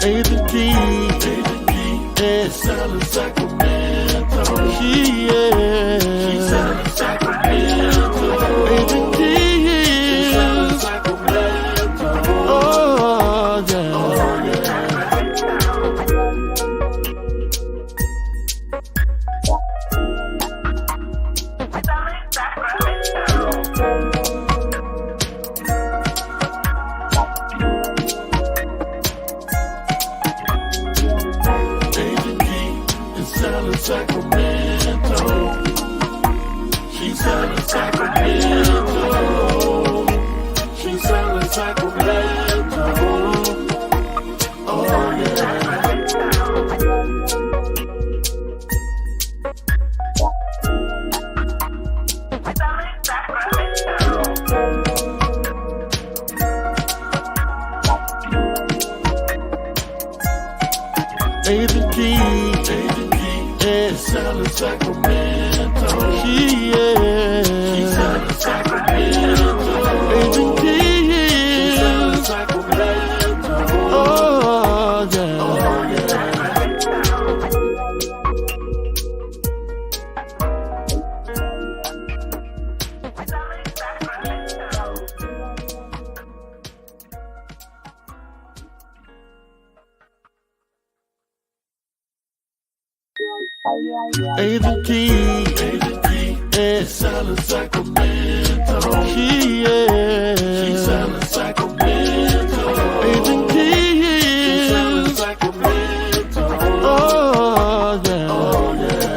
Agent Key, yeah, selling Sacramento. She's selling Sacramento. Agent Key, selling Sacramento. Oh yeah, oh yeah. Sacramento, she's selling Sacramento, she's selling Sacramento, oh yeah. Agent Key, yeah, selling Sacramento. She's selling Sacramento. Agent Key, selling Sacramento. Oh yeah, oh yeah. Agent Key, yeah, selling Sacramento. She's selling Sacramento. Agent Key, selling Sacramento. Oh yeah, oh yeah.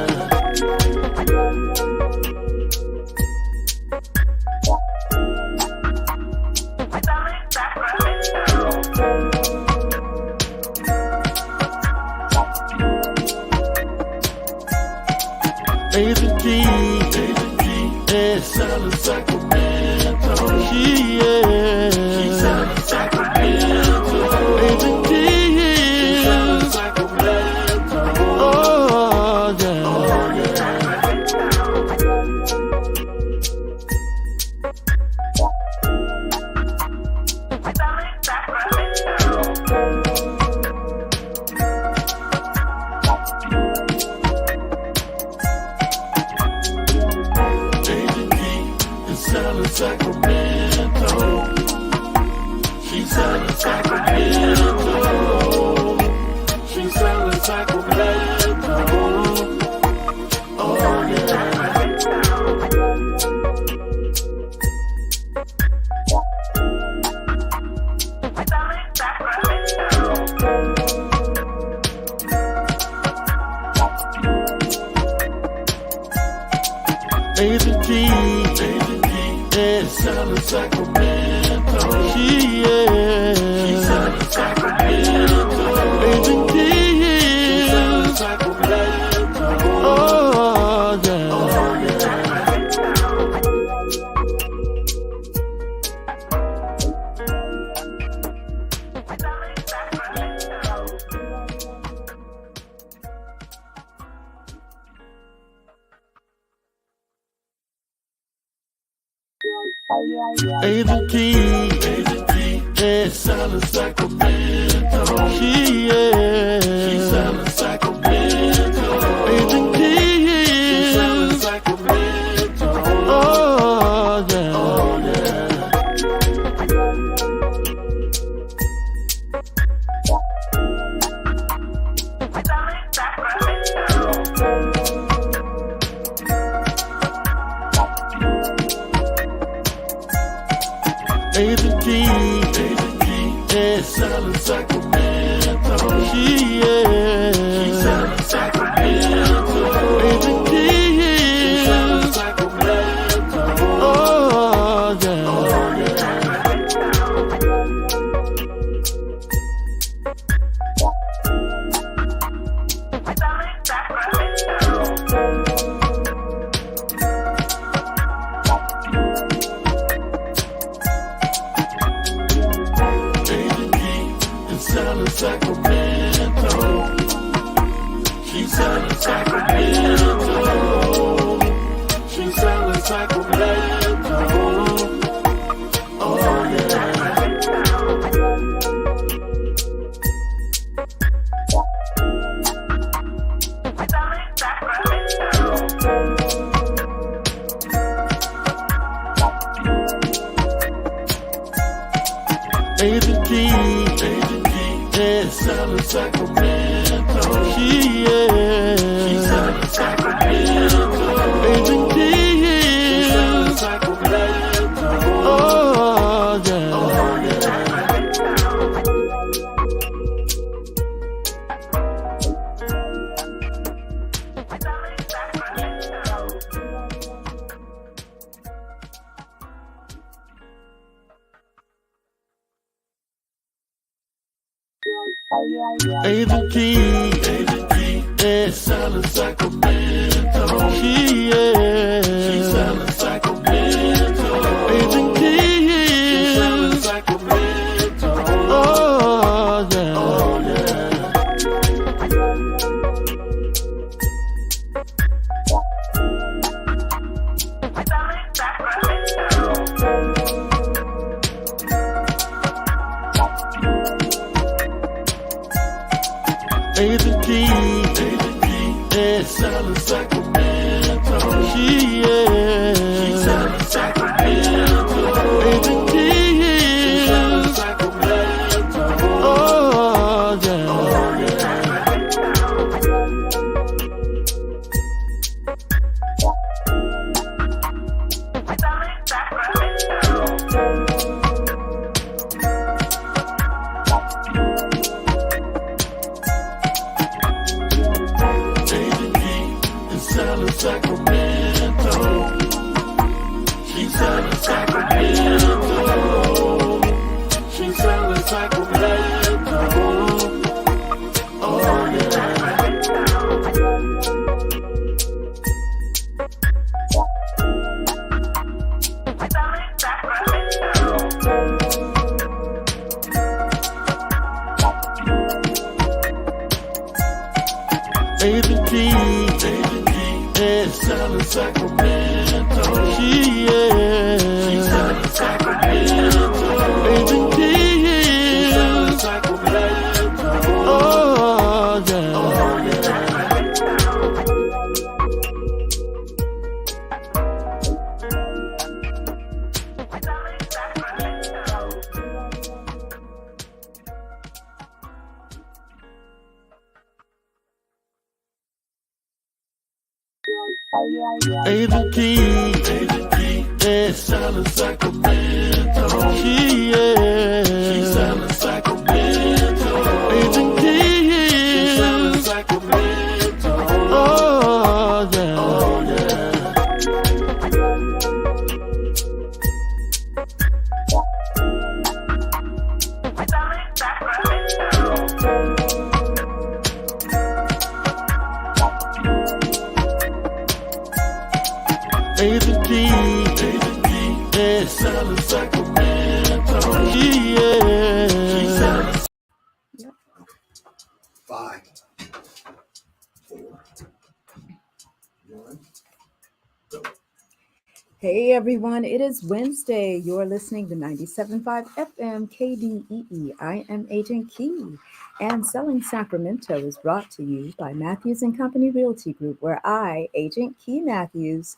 Agent Key, yeah, selling Sacramento. She's selling Sacramento. Agent Key, selling Sacramento. Oh yeah, oh yeah. Selling Sacramento, she's selling Sacramento, she's selling Sacramento, oh yeah. Agent Key, yeah, selling Sacramento. She's selling Sacramento. Agent Key, selling Sacramento. Oh yeah, oh yeah. Agent Key, yeah, selling Sacramento. She's selling Sacramento. Agent Key, selling Sacramento. Oh yeah, oh yeah. Agent Key, yeah, selling Sacramento. She's selling Sacramento. Agent Key, selling Sacramento. Oh yeah, oh yeah. Selling Sacramento, she's selling Sacramento, she's selling Sacramento, oh yeah. Agent Key, yeah, selling Sacramento. She's selling Sacramento. Agent Key, she's selling Sacramento. Oh yeah, oh yeah. Agent Key, yeah, selling Sacramento. She's selling Sacramento. Agent Key, she's selling Sacramento. Oh yeah, oh yeah. Agent Key, yeah, selling Sacramento. She's selling Sacramento. Agent Key, she's selling Sacramento. Oh yeah, oh yeah. Selling Sacramento. She's selling Sacramento. She's selling Sacramento. Oh yeah. Agent Key, yeah, selling Sacramento. She's selling Sacramento. Agent Key, she's selling Sacramento. Oh yeah, oh yeah. Agent Key, yeah, selling Sacramento. She's selling Sacramento. Agent Key, she's selling Sacramento. Oh yeah, oh yeah. Agent Key, yeah, selling Sacramento. She's selling. 5, 4, 1, go. Hey everyone, it is Wednesday. You're listening to 97.5 FM KDEE. I am Agent Key, and Selling Sacramento is brought to you by Matthews and Company Realty Group, where I, Agent Key Matthews,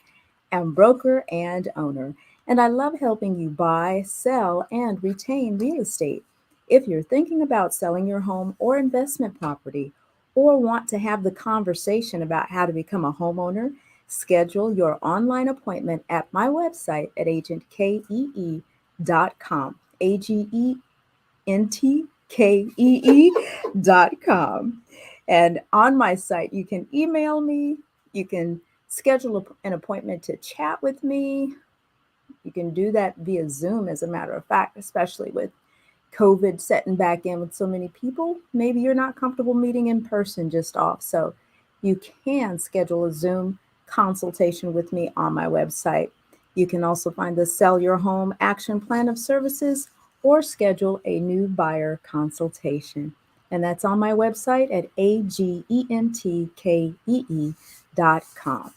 am broker and owner, and I love helping you buy, sell, and retain real estate. If you're thinking about selling your home or investment property, or want to have the conversation about how to become a homeowner, schedule your online appointment at my website at agentkee.com, agentkee.com. And on my site, you can email me, you can schedule an appointment to chat with me. You can do that via Zoom, as a matter of fact, especially with COVID setting back in with so many people. Maybe you're not comfortable meeting in person just off. So you can schedule a Zoom consultation with me on my website. You can also find the Sell Your Home Action Plan of Services or schedule a new buyer consultation. And that's on my website at agentkee.com.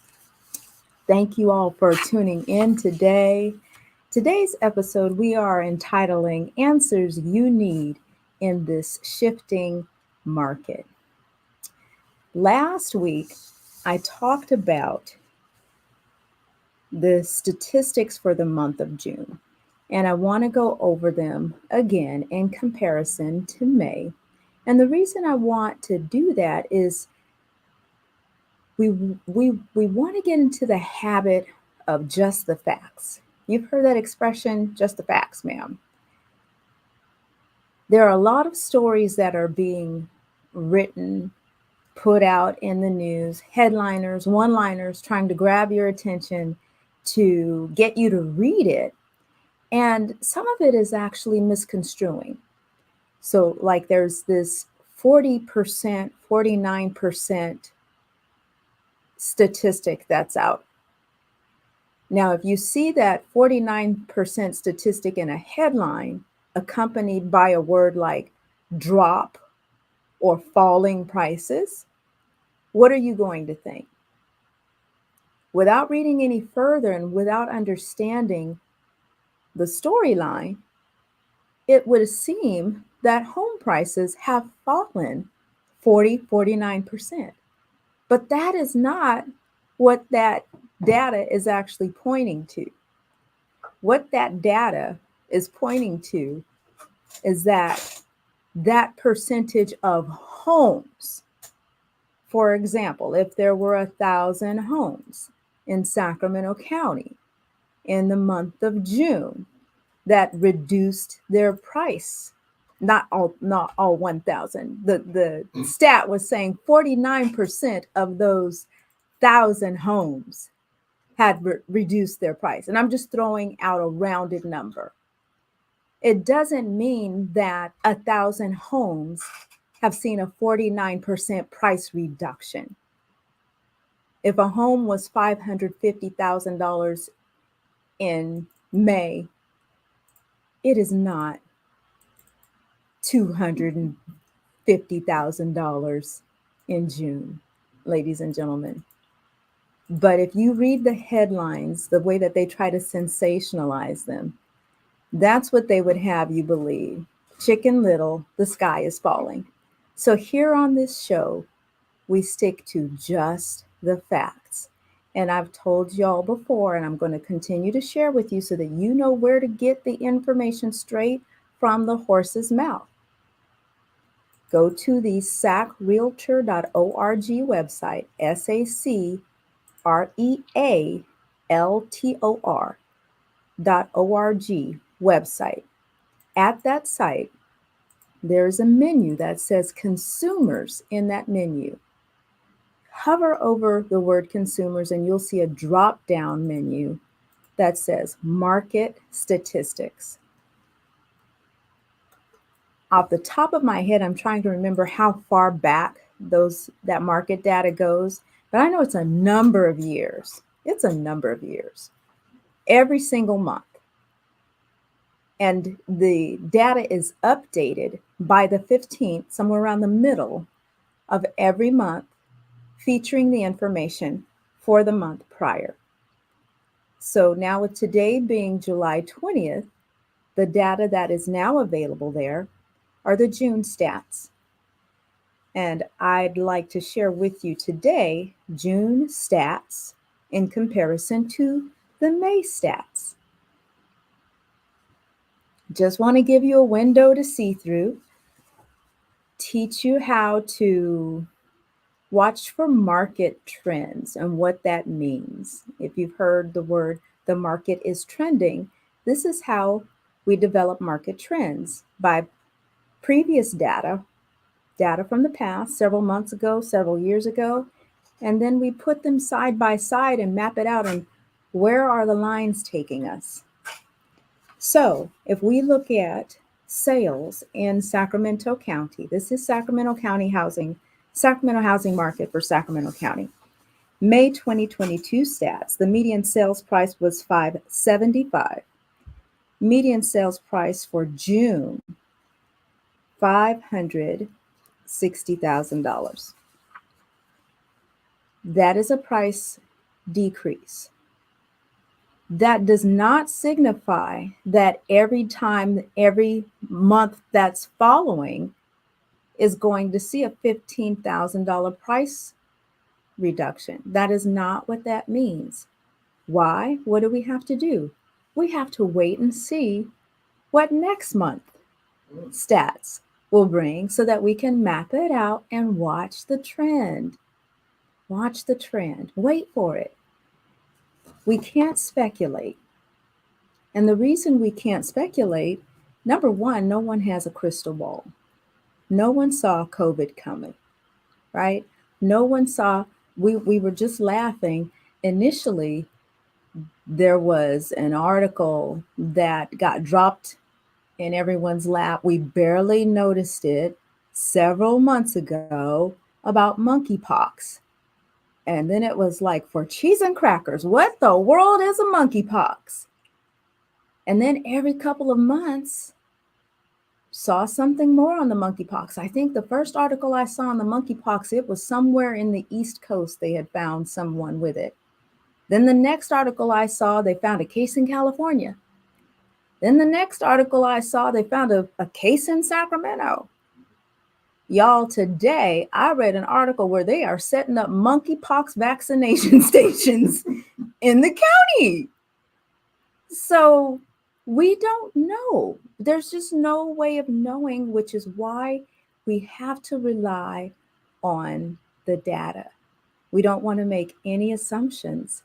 Thank you all for tuning in today. Today's episode, we are entitling Answers You Need in This Shifting Market. Last week, I talked about the statistics for the month of June. And I want to go over them again in comparison to May. And the reason I want to do that is we want to get into the habit of just the facts. You've heard that expression, just the facts, ma'am. There are a lot of stories that are being written, put out in the news, headliners, one-liners trying to grab your attention to get you to read it. And some of it is actually misconstruing. So like there's this 40%, 49% statistic that's out. Now, if you see that 49% statistic in a headline accompanied by a word like drop or falling prices, what are you going to think? Without reading any further and without understanding the storyline, it would seem that home prices have fallen 49%. But that is not what that data is actually pointing to. What that data is pointing to is that percentage of homes, for example, if there were 1,000 homes in Sacramento County in the month of June that reduced their price, not all 1,000. The stat was saying 49% of those 1,000 homes had reduced their price. And I'm just throwing out a rounded number. It doesn't mean that 1,000 homes have seen a 49% price reduction. If a home was $550,000 in May, it is not $250,000 in June, ladies and gentlemen. But if you read the headlines, the way that they try to sensationalize them, that's what they would have you believe. Chicken Little, the sky is falling. So here on this show, we stick to just the facts. And I've told y'all before, and I'm going to continue to share with you so that you know where to get the information straight from the horse's mouth. Go to the sacrealtor.org website, SACREALTOR.org website. At that site, there's a menu that says consumers in that menu. Hover over the word consumers and you'll see a drop-down menu that says market statistics. Off the top of my head, I'm trying to remember how far back that market data goes, but I know it's a number of years. It's a number of years. Every single month. And the data is updated by the 15th, somewhere around the middle of every month, featuring the information for the month prior. So now with today being July 20th, the data that is now available there are the June stats. And I'd like to share with you today June stats in comparison to the May stats. Just want to give you a window to see through, teach you how to watch for market trends and what that means. If you've heard the word, the market is trending, this is how we develop market trends by previous data from the past, several months ago, several years ago, and then we put them side by side and map it out and where are the lines taking us. So if we look at sales in Sacramento County, this is Sacramento housing market for Sacramento County. May 2022 stats, the median sales price was $575. Median sales price for June, $560,000. That is a price decrease. That does not signify that every month that's following is going to see a $15,000 price reduction. That is not what that means. Why? What do we have to do? We have to wait and see what next month stats will bring so that we can map it out and watch the trend. Watch the trend. Wait for it. We can't speculate. And the reason we can't speculate, number one, no one has a crystal ball. No one saw COVID coming, right? No one saw, we were just laughing. Initially, there was an article that got dropped in everyone's lap. We barely noticed it several months ago about monkeypox. And then it was like, for cheese and crackers, what the world is a monkeypox? And then every couple of months, saw something more on the monkeypox. I think the first article I saw on the monkeypox, it was somewhere in the East Coast they had found someone with it. Then the next article I saw, they found a case in California. Then the next article I saw, they found a case in Sacramento. Y'all, today I read an article where they are setting up monkeypox vaccination stations in the county. So we don't know. There's just no way of knowing, which is why we have to rely on the data. We don't want to make any assumptions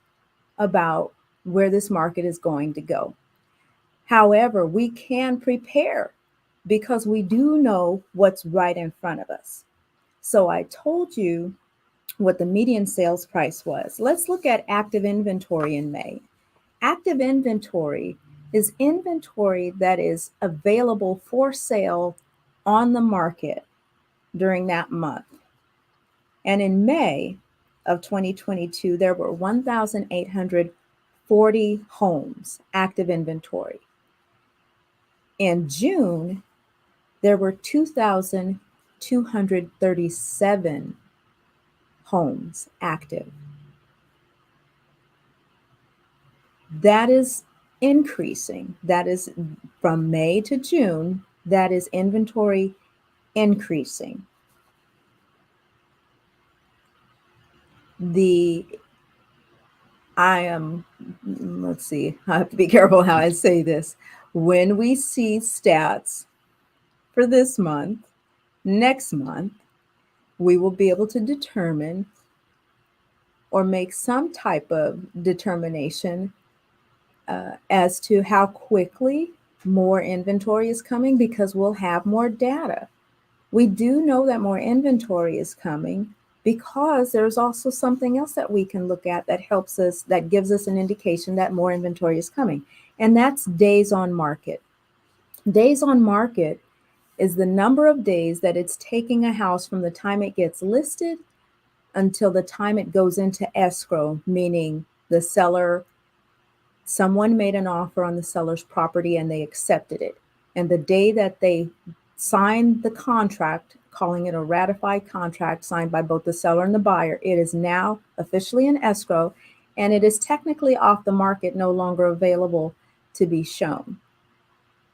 about where this market is going to go. However, we can prepare because we do know what's right in front of us. So I told you what the median sales price was. Let's look at active inventory in May. Active inventory is inventory that is available for sale on the market during that month. And in May of 2022, there were 1,840 homes, active inventory. In June, there were 2,237 homes active. That is increasing. That is from May to June, that is inventory increasing. Let's see, I have to be careful how I say this. When we see stats for this month, next month, we will be able to determine or make some type of determination as to how quickly more inventory is coming because we'll have more data. We do know that more inventory is coming because there's also something else that we can look at that helps us, that gives us an indication that more inventory is coming. And that's days on market. Days on market is the number of days that it's taking a house from the time it gets listed until the time it goes into escrow, meaning the seller, someone made an offer on the seller's property and they accepted it. And the day that they signed the contract, calling it a ratified contract signed by both the seller and the buyer, it is now officially in escrow and it is technically off the market, no longer available to be shown.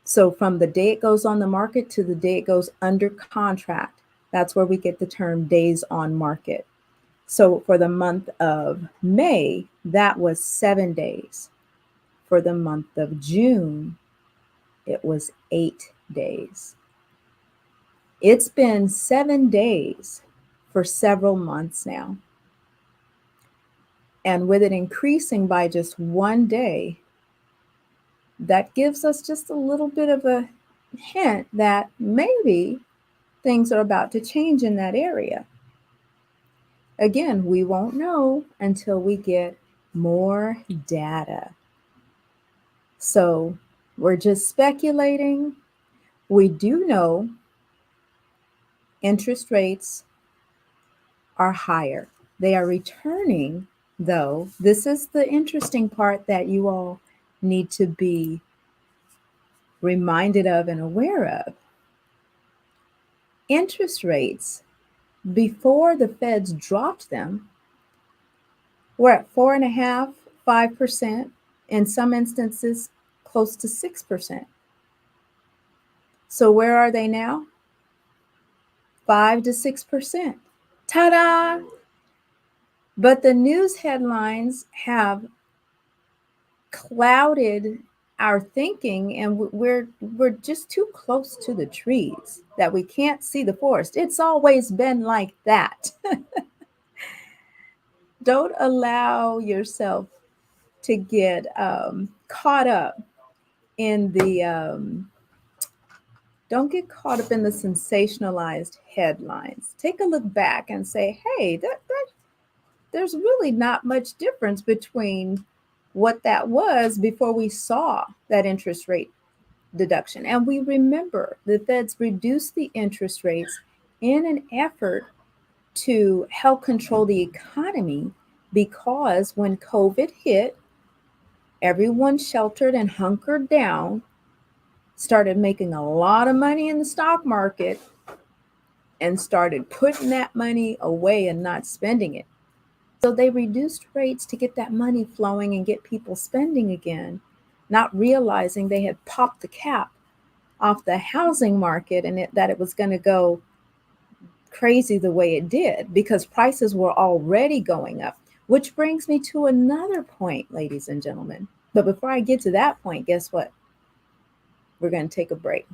So from the day it goes on the market to the day it goes under contract, that's where we get the term days on market. So for the month of May, that was 7 days. For the month of June, it was 8 days. It's been 7 days for several months now. And with it increasing by just 1 day, that gives us just a little bit of a hint that maybe things are about to change in that area. Again, we won't know until we get more data. So we're just speculating. We do know interest rates are higher. They are returning, though. This is the interesting part that you all need to be reminded of and aware of. Interest rates, before the feds dropped them, were at 4.5%, 5%, in some instances close to 6%. So where are they now? 5 to 6%. Ta-da! But the news headlines have clouded our thinking, and we're just too close to the trees that we can't see the forest. It's always been like that. Don't allow yourself to get caught up in the don't get caught up in the sensationalized headlines. Take a look back and say, hey, there's really not much difference between what that was before we saw that interest rate deduction. And we remember the feds reduced the interest rates in an effort to help control the economy, because when COVID hit, everyone sheltered and hunkered down, started making a lot of money in the stock market, and started putting that money away and not spending it. So they reduced rates to get that money flowing and get people spending again, not realizing they had popped the cap off the housing market, and that it was going to go crazy the way it did because prices were already going up. Which brings me to another point, ladies and gentlemen. But before I get to that point, guess what? We're going to take a break.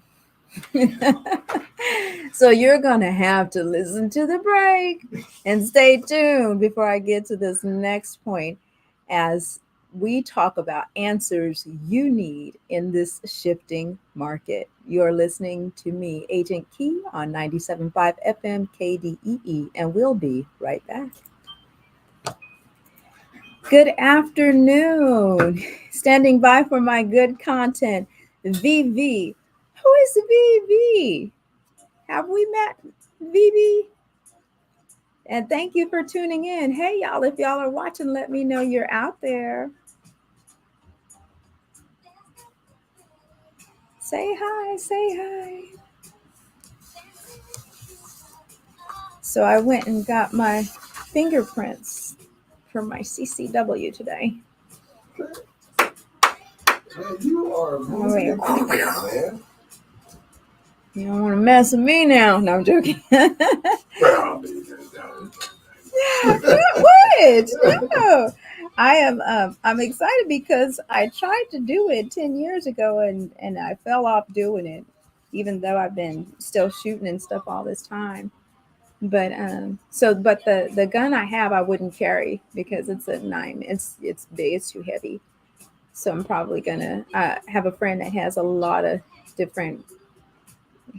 So you're going to have to listen to the break and stay tuned before I get to this next point, as we talk about answers you need in this shifting market. You're listening to me, Agent Key, on 97.5 FM KDEE, and we'll be right back. Good afternoon. Standing by for my good content, VV. Who is VV? Have we met VV? And thank you for tuning in. Hey, y'all, if y'all are watching, let me know you're out there. Say hi, say hi. So I went and got my fingerprints for my CCW today. Man, you are moving, man. You don't want to mess with me now. No, I'm joking. Well, What? No. I am I'm excited because I tried to do it 10 years ago and I fell off doing it, even though I've been still shooting and stuff all this time. But but the gun I have I wouldn't carry because it's a 9. It's big, it's too heavy. So I'm probably gonna have a friend that has a lot of different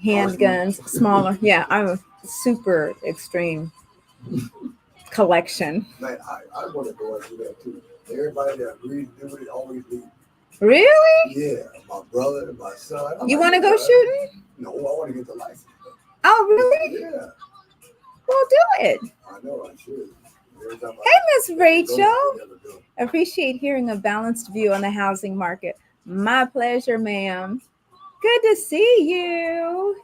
handguns, smaller. Yeah, I'm a super extreme collection. Man, I want to go and do that too. Everybody that agrees to do it always leave. Really? Yeah, my brother and my son. You want to go shooting? No, I want to get the license. Oh, really? Yeah. Well, do it. I know I should. Hey, Miss Rachel. Appreciate hearing a balanced view on the housing market. My pleasure, ma'am. Good to see you.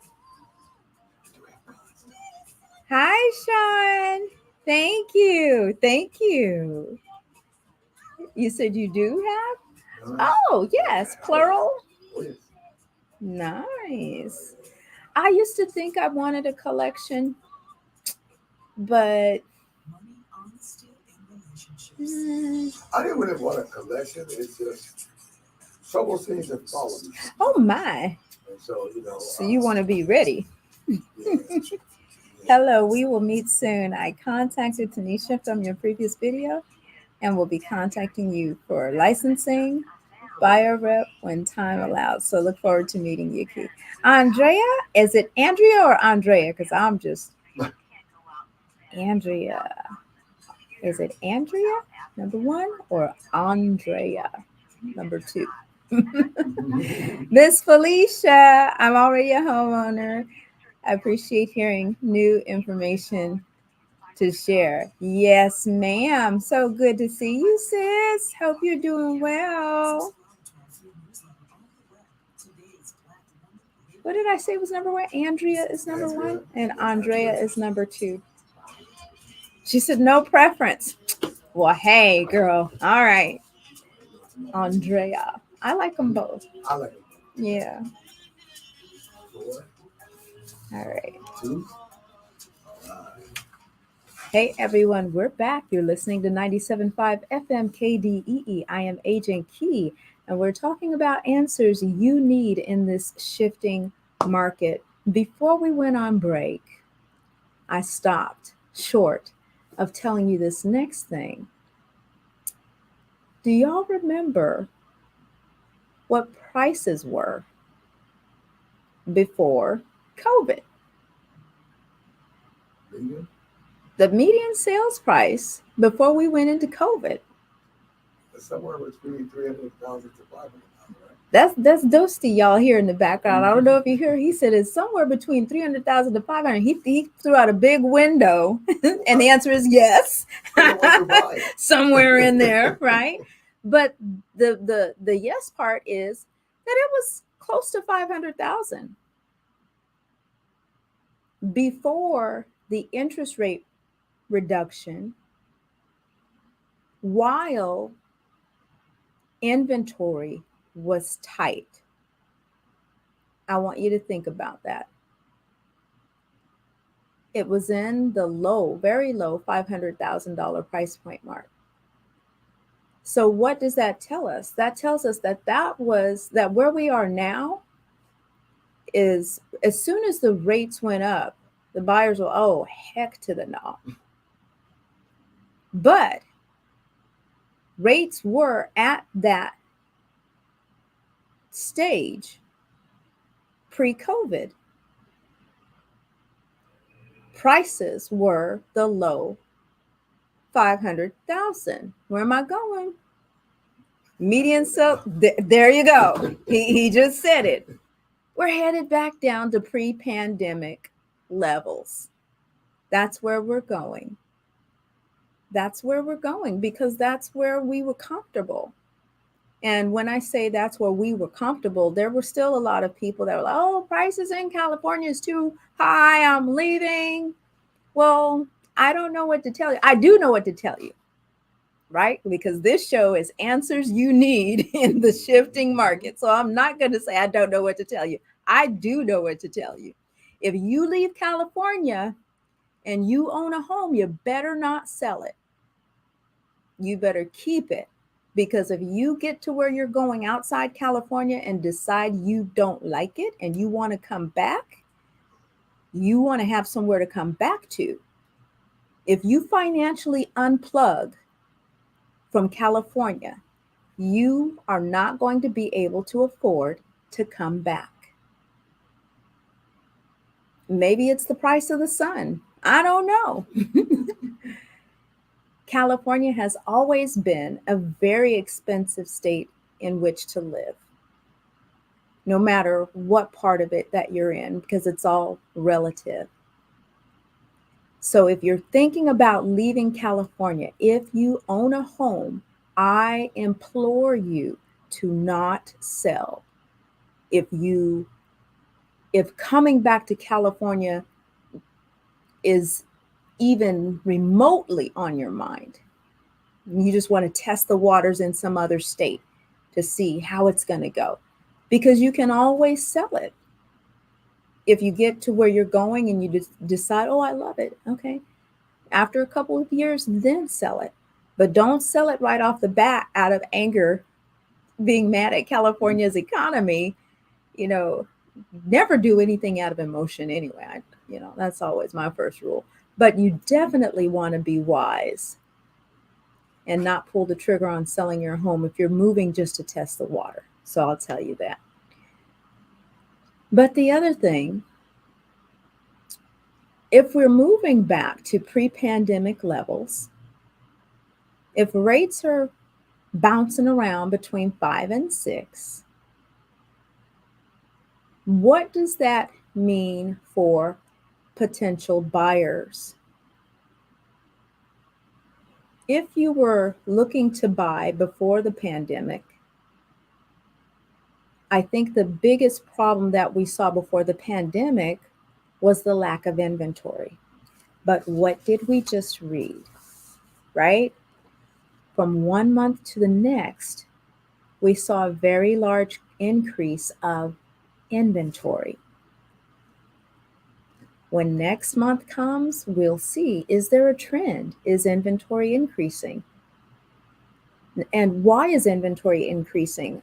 Hi, Sean. Thank you. Thank you. You said you do have? Oh, yes. Plural. Nice. I used to think I wanted a collection, but I didn't really want a collection. It's just trouble seems to follow me. Oh my. And so, So you want to be ready. Yeah. Hello, we will meet soon. I contacted Tanisha from your previous video and will be contacting you for licensing, buyer rep when time allows. So look forward to meeting you, Key. Andrea, is it Andrea or Andrea? Because I'm just Andrea. Is it Andrea, number 1, or Andrea, number 2? Miss Felicia, I'm already a homeowner. I appreciate hearing new information to share. Yes, ma'am. So good to see you, sis. Hope you're doing well. What did I say was number 1? Andrea is number 1 and Andrea is number 2. She said no preference. Well, hey, girl. All right. Andrea. I like them both. I like it. Yeah. 4, All right. 2, Hey everyone, we're back. You're listening to 97.5 FM KDEE. I am Agent Key, and we're talking about answers you need in this shifting market. Before we went on break, I stopped short of telling you this next thing. Do y'all remember what prices were before COVID? Medium? The median sales price before we went into COVID. It's somewhere between 300,000 to 500,000, right? That's Dosty, y'all hear in the background. I don't know if you hear. He said it's somewhere between 300,000 to 500. He threw out a big window, and the answer is yes, somewhere in there, right? But the yes part is that it was close to 500,000 before the interest rate reduction, while inventory was tight. I want you to think about that. It was in the low, very low $500,000 price point mark. So what does that tell us? That tells us that where we are now is, as soon as the rates went up, the buyers were, oh, heck to the no. But rates were at that stage pre-COVID. Prices were the low 500,000. Where am I going? Median sale. There you go. He just said it. We're headed back down to pre-pandemic levels. That's where we're going. That's where we're going because that's where we were comfortable. And when I say that's where we were comfortable, there were still a lot of people that were like, oh, prices in California is too high. I'm leaving. Well, I don't know what to tell you. I do know what to tell you, right? Because this show is answers you need in the shifting market. So I'm not going to say I don't know what to tell you. I do know what to tell you. If you leave California and you own a home, you better not sell it. You better keep it. Because if you get to where you're going outside California and decide you don't like it and you want to come back, you want to have somewhere to come back to. If you financially unplug from California, you are not going to be able to afford to come back. Maybe it's the price of the sun. I don't know. California has always been a very expensive state in which to live, no matter what part of it that you're in, because it's all relative. So if you're thinking about leaving California, if you own a home, I implore you to not sell. If coming back to California is even remotely on your mind, you just want to test the waters in some other state to see how it's going to go, because you can always sell it. If you get to where you're going and you decide, oh, I love it. Okay. After a couple of years, then sell it. But don't sell it right off the bat out of anger, being mad at California's economy. Never do anything out of emotion anyway. That's always my first rule. But you definitely want to be wise and not pull the trigger on selling your home if you're moving just to test the water. So I'll tell you that. But the other thing, if we're moving back to pre-pandemic levels, if rates are bouncing around between 5 and 6, what does that mean for potential buyers? If you were looking to buy before the pandemic, I think the biggest problem that we saw before the pandemic was the lack of inventory. But what did we just read, right? From 1 month to the next, we saw a very large increase of inventory. When next month comes, we'll see, is there a trend? Is inventory increasing? And why is inventory increasing?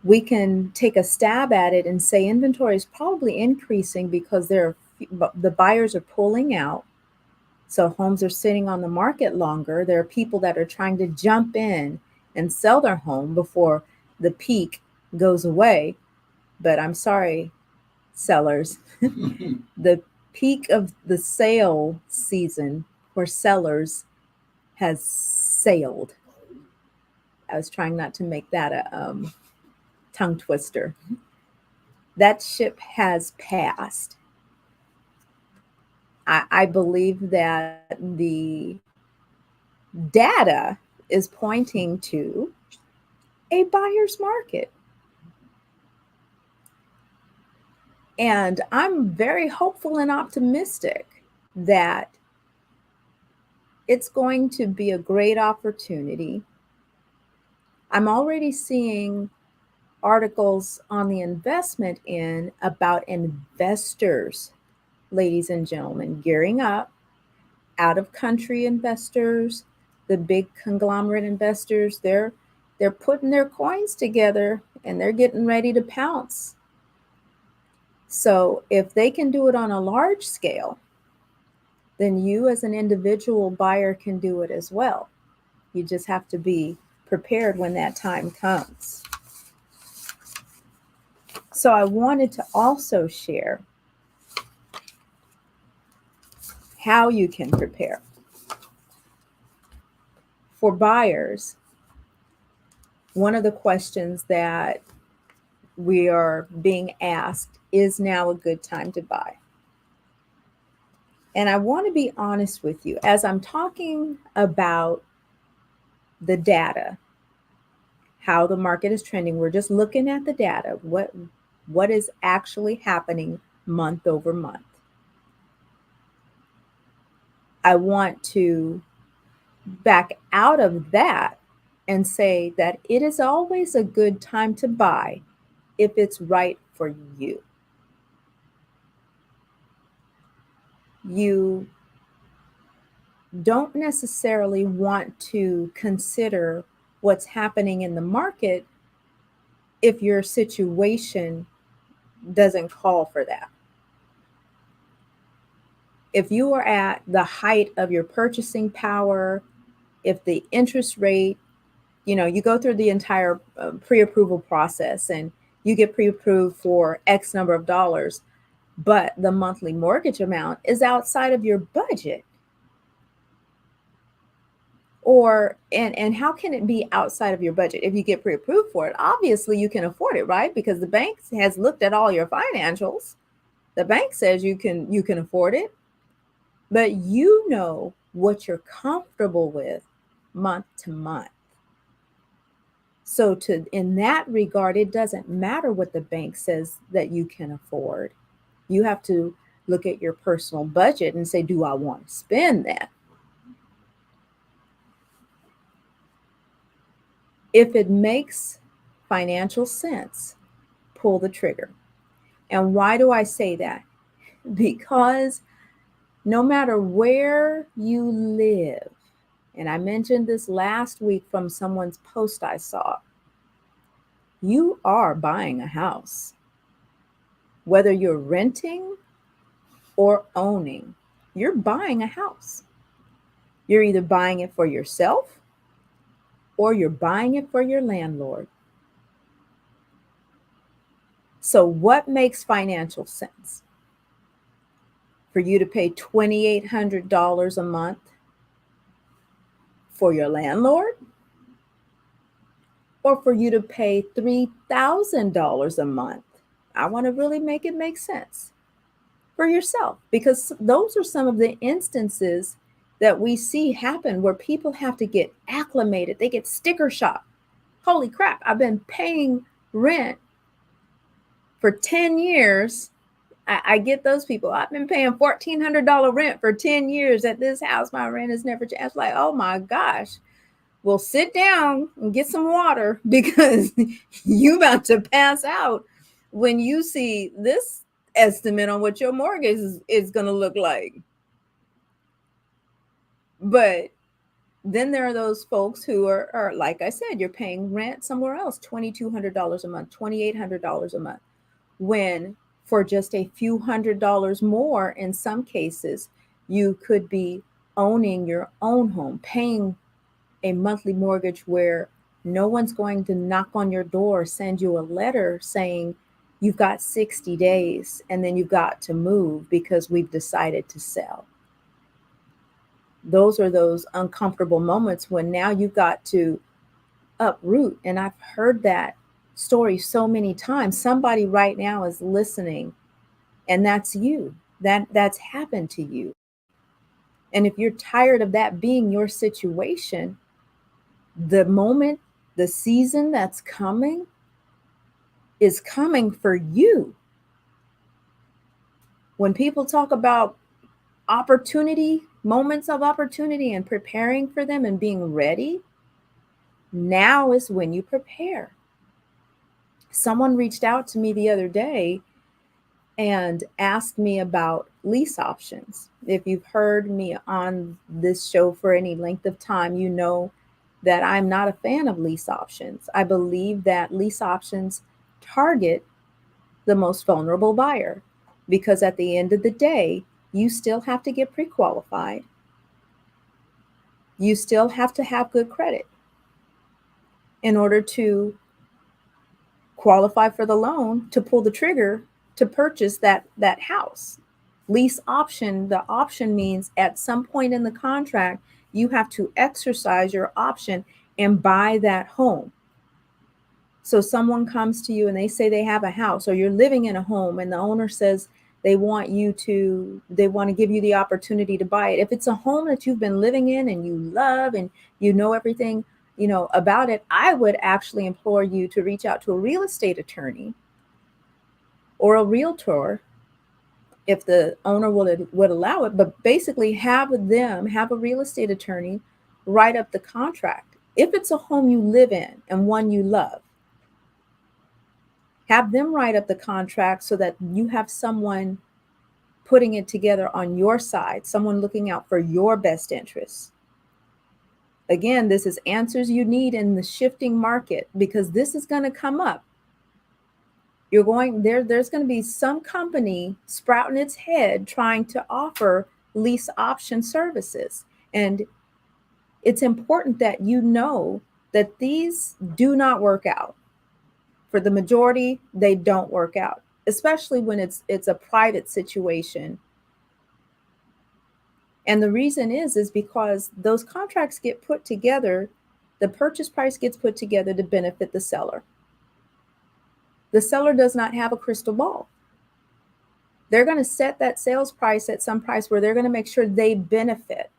We can take a stab at it and say inventory is probably increasing because the buyers are pulling out. So homes are sitting on the market longer. There are people that are trying to jump in and sell their home before the peak goes away. But I'm sorry, sellers, the peak of the sale season for sellers has sailed. I was trying not to make that a tongue twister. That ship has passed. I believe that the data is pointing to a buyer's market. And I'm very hopeful and optimistic that it's going to be a great opportunity. I'm already seeing articles on the investment end about investors, ladies and gentlemen, gearing up, out of country investors, the big conglomerate investors, they're putting their coins together and they're getting ready to pounce. So if they can do it on a large scale, then you as an individual buyer can do it as well. You just have to be prepared when that time comes. So I wanted to also share how you can prepare. For buyers, one of the questions that we are being asked is now a good time to buy? And I want to be honest with you, as I'm talking about the data, how the market is trending, we're just looking at the data, what is actually happening month over month. I want to back out of that and say that it is always a good time to buy if it's right for you. You don't necessarily want to consider what's happening in the market if your situation doesn't call for that. If you are at the height of your purchasing power, if the interest rate, you go through the entire pre-approval process and you get pre-approved for X number of dollars, but the monthly mortgage amount is outside of your budget. And how can it be outside of your budget if you get pre-approved for it? Obviously, you can afford it, right? Because the bank has looked at all your financials. The bank says you can afford it, but you know what you're comfortable with month to month. So in that regard, it doesn't matter what the bank says that you can afford. You have to look at your personal budget and say, do I want to spend that? If it makes financial sense, pull the trigger. And why do I say that? Because no matter where you live, and I mentioned this last week from someone's post I saw, you are buying a house. Whether you're renting or owning, you're buying a house. You're either buying it for yourself or you're buying it for your landlord. So what makes financial sense? For you to pay $2,800 a month for your landlord, or for you to pay $3,000 a month? I want to really make it make sense for yourself, because those are some of the instances that we see happen where people have to get acclimated. They get sticker shock. Holy crap, I've been paying rent for 10 years. I get those people. I've been paying $1,400 rent for 10 years at this house. My rent has never changed. Like, oh my gosh. Well, sit down and get some water, because you about to pass out when you see this estimate on what your mortgage is going to look like. But then there are those folks who are, like I said, you're paying rent somewhere else, $2,200 a month, $2,800 a month, when for just a few $100s more, in some cases, you could be owning your own home, paying a monthly mortgage where no one's going to knock on your door, send you a letter saying you've got 60 days and then you've got to move because we've decided to sell. Those are those uncomfortable moments when now you've got to uproot. And I've heard that story so many times. Somebody right now is listening, and that's you. That's happened to you. And if you're tired of that being your situation, the moment, the season that's coming is coming for you. When people talk about opportunity, moments of opportunity, and preparing for them and being ready, now is when you prepare. Someone reached out to me the other day and asked me about lease options. If you've heard me on this show for any length of time, you know that I'm not a fan of lease options. I believe that lease options target the most vulnerable buyer because at the end of the day, you still have to get pre-qualified. You still have to have good credit in order to qualify for the loan to pull the trigger to purchase that house. Lease option, the option means at some point in the contract, you have to exercise your option and buy that home. So someone comes to you and they say they have a house, or you're living in a home and the owner says they want to give you the opportunity to buy it. If it's a home that you've been living in and you love and you know everything, about it, I would actually implore you to reach out to a real estate attorney or a realtor if the owner would allow it, but basically have a real estate attorney write up the contract. If it's a home you live in and one you love, have them write up the contract so that you have someone putting it together on your side, someone looking out for your best interests. Again, this is answers you need in the shifting market because this is going to come up. There's going to be some company sprouting its head trying to offer lease option services. And it's important that you know that these do not work out. For the majority, they don't work out, especially when it's a private situation. And the reason is because those contracts get put together, the purchase price gets put together to benefit the seller. The seller does not have a crystal ball. They're going to set that sales price at some price where they're going to make sure they benefit.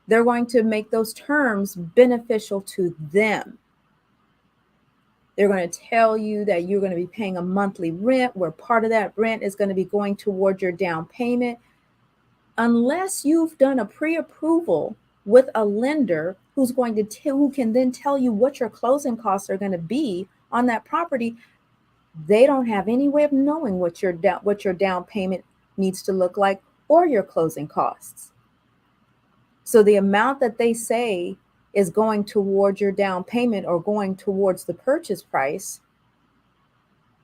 They're going to make those terms beneficial to them. They're going to tell you that you're going to be paying a monthly rent where part of that rent is going to be going toward your down payment. Unless you've done a pre-approval with a lender who can then tell you what your closing costs are going to be on that property, they don't have any way of knowing what your down payment needs to look like or your closing costs. So the amount that they say is going towards your down payment or going towards the purchase price,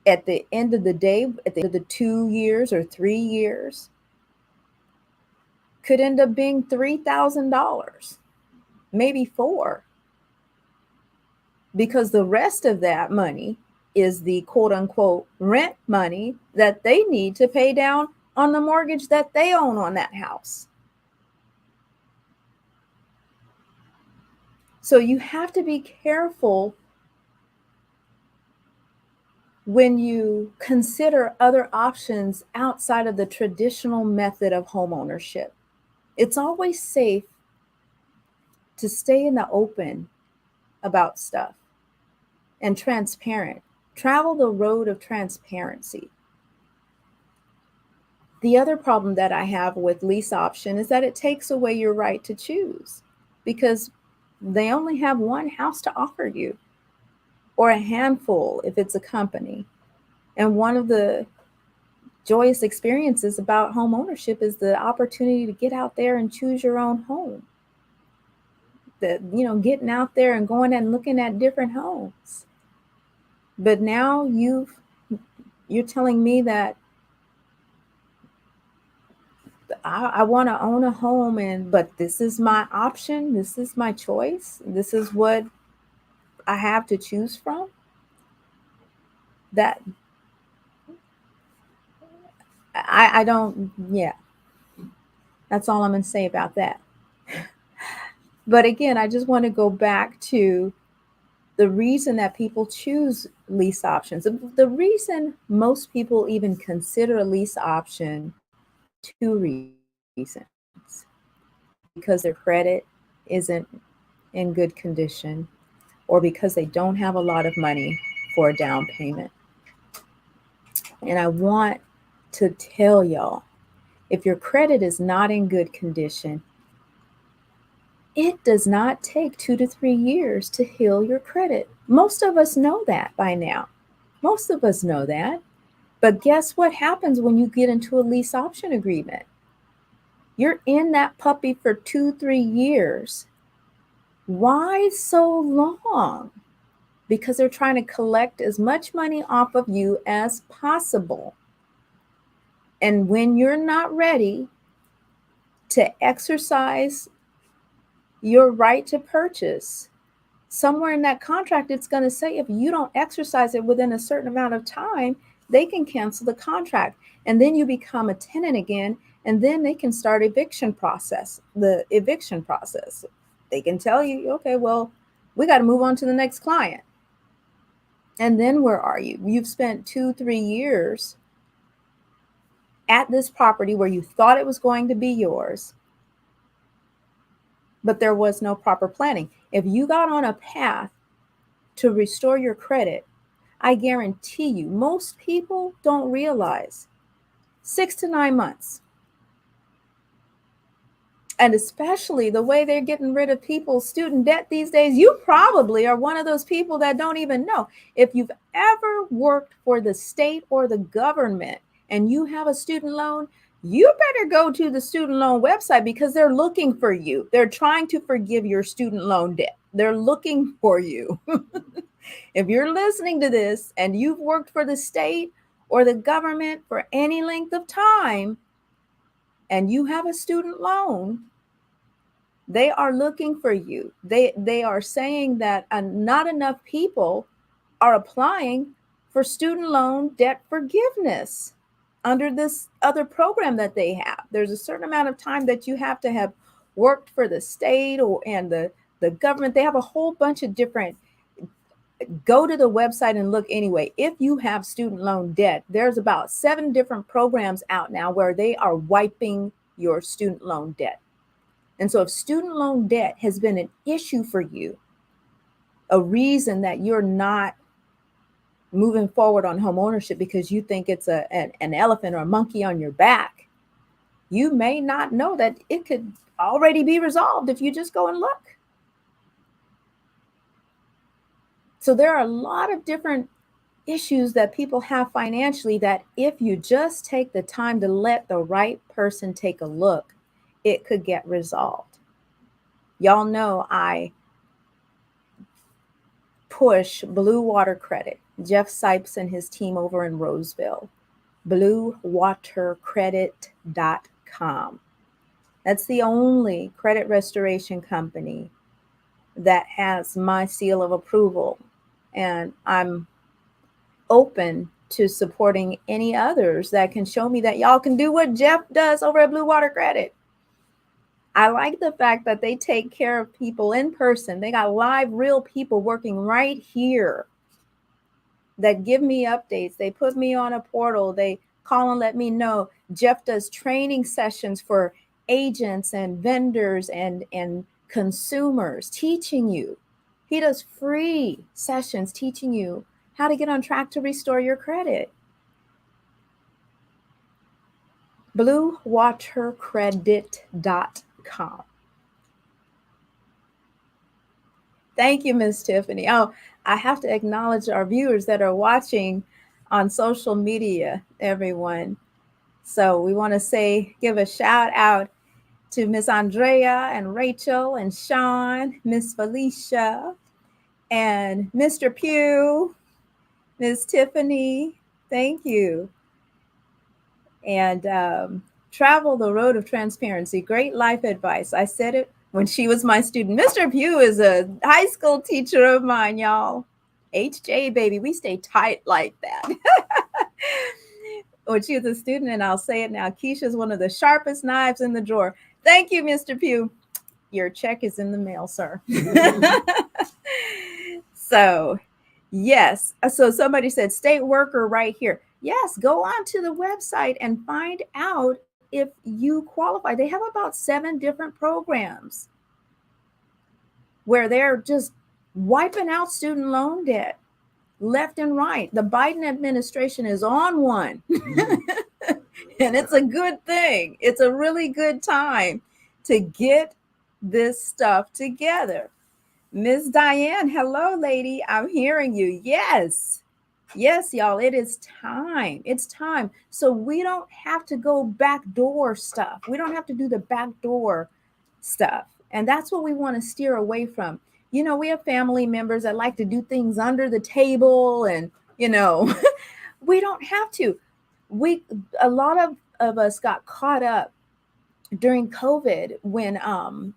at the end of the day, at the end of the 2 years or 3 years, could end up being $3,000, maybe $4,000, because the rest of that money is the quote unquote rent money that they need to pay down on the mortgage that they own on that house. So you have to be careful when you consider other options outside of the traditional method of homeownership. It's always safe to stay in the open about stuff and transparent. Travel the road of transparency. The other problem that I have with lease option is that it takes away your right to choose because they only have one house to offer you, or a handful if it's a company. And one of the joyous experiences about home ownership is the opportunity to get out there and choose your own home. Getting out there and going and looking at different homes. But now you're telling me that I want to own a home, but this is my option, this is my choice, this is what I have to choose from. That I don't, yeah. That's all I'm going to say about that. But again, I just want to go back to the reason that people choose lease options. The reason most people even consider a lease option, two reasons. Because their credit isn't in good condition, or because they don't have a lot of money for a down payment. And I want to tell y'all, if your credit is not in good condition, it does not take 2 to 3 years to heal your credit. Most of us know that by now. Most of us know that. But guess what happens when you get into a lease option agreement? You're in that puppy for 2-3 years. Why so long? Because they're trying to collect as much money off of you as possible. And when you're not ready to exercise your right to purchase, somewhere in that contract, it's going to say if you don't exercise it within a certain amount of time, they can cancel the contract. And then you become a tenant again, and then they can start the eviction process. They can tell you, okay, well, we got to move on to the next client. And then where are you? You've spent 2-3 years at this property where you thought it was going to be yours, but there was no proper planning. If you got on a path to restore your credit, I guarantee you, most people don't realize 6 to 9 months. And especially the way they're getting rid of people's student debt these days, you probably are one of those people that don't even know. If you've ever worked for the state or the government and you have a student loan, you better go to the student loan website, because they're looking for you. They're trying to forgive your student loan debt. They're looking for you. If you're listening to this and you've worked for the state or the government for any length of time, and you have a student loan, they are looking for you. They are saying that not enough people are applying for student loan debt forgiveness under this other program that they have. There's a certain amount of time that you have to have worked for the state and the government. They have a whole bunch of different. Go to the website and look anyway. If you have student loan debt, there's about 7 different programs out now where they are wiping your student loan debt. And so if student loan debt has been an issue for you, a reason that you're not moving forward on home ownership because you think it's an elephant or a monkey on your back, you may not know that it could already be resolved if you just go and look. So there are a lot of different issues that people have financially that if you just take the time to let the right person take a look, it could get resolved. Y'all know I push Blue Water Credit. Jeff Sipes and his team over in Roseville. BlueWaterCredit.com. That's the only credit restoration company that has my seal of approval. And I'm open to supporting any others that can show me that y'all can do what Jeff does over at Blue Water Credit. I like the fact that they take care of people in person. They got live, real people working right here that give me updates. They put me on a portal. They call and let me know. Jeff does training sessions for agents and vendors and consumers, teaching you. He does free sessions teaching you how to get on track to restore your credit. BlueWaterCredit.com. Thank you, Miss Tiffany. Oh, I have to acknowledge our viewers that are watching on social media, everyone. So we want to give a shout out to Miss Andrea and Rachel and Sean, Miss Felicia, and Mr. Pugh, Miss Tiffany. Thank you. And travel the road of transparency. Great life advice. I said it when she was my student. Mr. Pugh is a high school teacher of mine, y'all. HJ, baby, we stay tight like that. When she was a student, and I'll say it now, Keisha's one of the sharpest knives in the drawer. Thank you, Mr. Pugh. Your check is in the mail, sir. So, yes. So somebody said state worker right here. Yes, go on to the website and find out if you qualify. They have about 7 different programs where they're just wiping out student loan debt left and right. The Biden administration is on one. And it's a good thing. It's a really good time to get this stuff together. Miss Diane, hello, lady. I'm hearing you. Yes. Yes, y'all, it is time. It's time. So we don't have to go backdoor stuff. We don't have to do the backdoor stuff. And that's what we want to steer away from. You know, we have family members that like to do things under the table and, you know, we don't have to. A lot of us got caught up during COVID when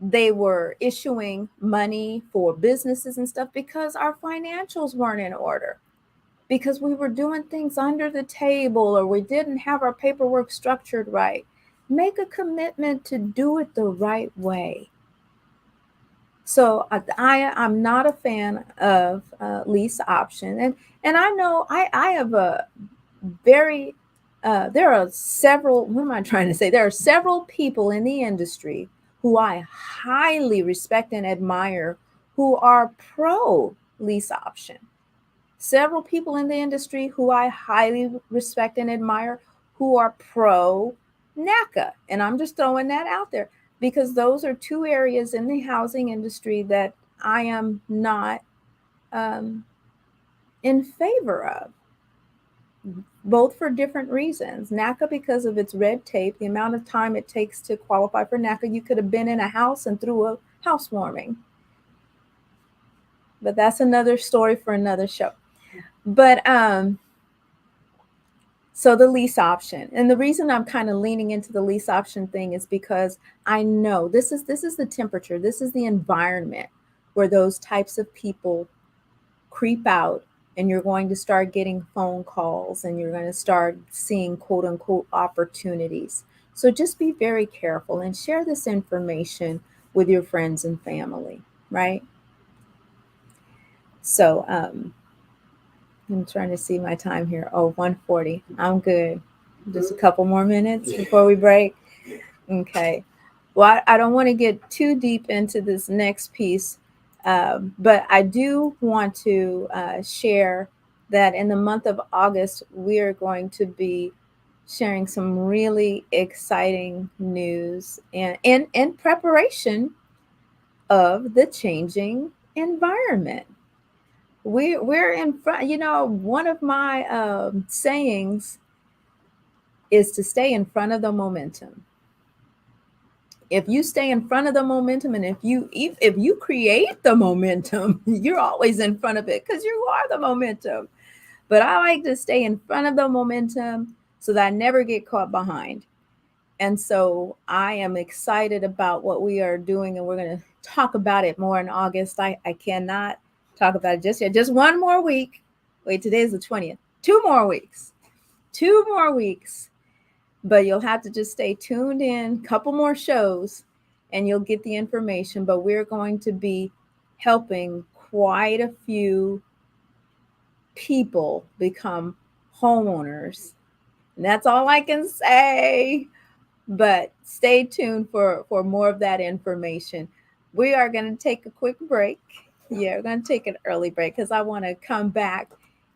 they were issuing money for businesses and stuff because our financials weren't in order, because we were doing things under the table or we didn't have our paperwork structured right. Make a commitment to do it the right way. So I'm not a fan of lease option. And I know I have a very, there are several, what am I trying to say? There are several people in the industry who I highly respect and admire who are pro lease option. Several people in the industry who I highly respect and admire who are pro NACA. And I'm just throwing that out there because those are 2 areas in the housing industry that I am not in favor of, both for different reasons. NACA because of its red tape, the amount of time it takes to qualify for NACA. You could have been in a house and threw a housewarming. But that's another story for another show. But so the lease option, and the reason I'm kind of leaning into the lease option thing is because I know this is the temperature, this is the environment where those types of people creep out, and you're going to start getting phone calls and you're going to start seeing quote unquote opportunities. So just be very careful and share this information with your friends and family, right? So I'm trying to see my time here. Oh, 1:40. I'm good. Just a couple more minutes before we break. Okay. Well, I don't want to get too deep into this next piece, but I do want to share that in the month of August, we are going to be sharing some really exciting news and in preparation of the changing environment. We're in front. You know, one of my sayings is to stay in front of the momentum. If you stay in front of the momentum, and if you create the momentum, you're always in front of it because you are the momentum. But I like to stay in front of the momentum so that I never get caught behind. And so I am excited about what we are doing, and we're going to talk about it more in August. I cannot talk about it just yet. Just one more week. Wait, today is the 20th. 2 more weeks. 2 more weeks. But you'll have to just stay tuned in, couple more shows, and you'll get the information. But we're going to be helping quite a few people become homeowners. And that's all I can say. But stay tuned for more of that information. We are going to take a quick break. Yeah, we're going to take an early break because I want to come back